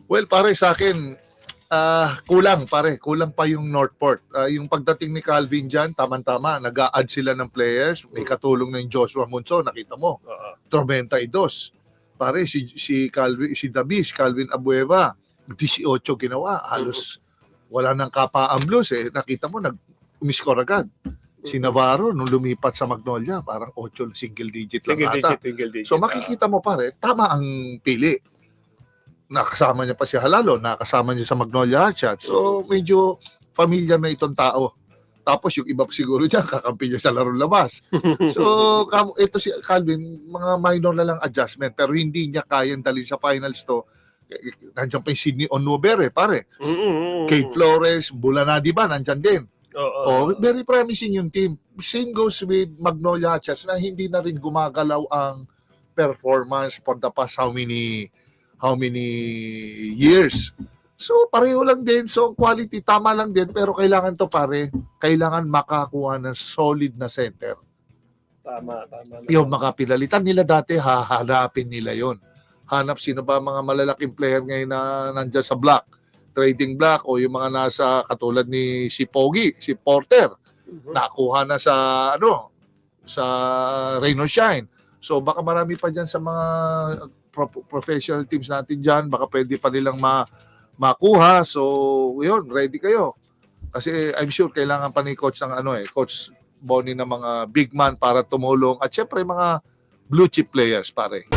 Well, pare, sa akin, kulang pare, kulang pa yung Northport. Yung pagdating ni Calvin dyan, tama-tama, nag-a-add sila ng players. May katulong na yung Joshua Monson, nakita mo. Oo. 32. Pare, si Calvin, si Davis, Calvin Abueva, 18 ginawa. Halos wala nang kapaan Blues eh. Nakita mo, nag-umiscore agad. Si Navarro, nung lumipat sa Magnolia, parang 8, single digit lang ata. Single digit. So makikita mo pare, tama ang pili. Nakasama niya pa si Halalo, nakasama niya sa Magnolia Hotshot. So medyo familiar na itong tao. Tapos yung iba siguro dyan, kakampi niya sa larong labas. So ito si Calvin, mga minor na lang adjustment. Pero hindi niya kayang dalhin sa finals to. Nandiyan pa yung Sydney Onwubere, pare. Kate Flores, Bulanadi ba, nandiyan din. Oo. Very promising yung team. Same goes with Magnolia Hotshot na hindi na rin gumagalaw ang performance for the past how many years. So pareho lang din. So quality tama lang din pero kailangan to pare, kailangan makakuha ng solid na center. Tama. Yung mga pinalitan nila dati, hahanapin nila yon. Hanap sino ba mga malalaking player ngayon na nandiyan sa block, trading block o yung mga nasa katulad ni si Pogi, si Porter. Nakuha na sa sa Rain or Shine. So baka marami pa diyan sa mga professional teams natin diyan, baka pwede pa nilang makuha. So yun, ready kayo. Kasi I'm sure kailangan pa ni coach ng Coach Bonnie ng mga big man para tumulong at syempre mga blue chip players pare.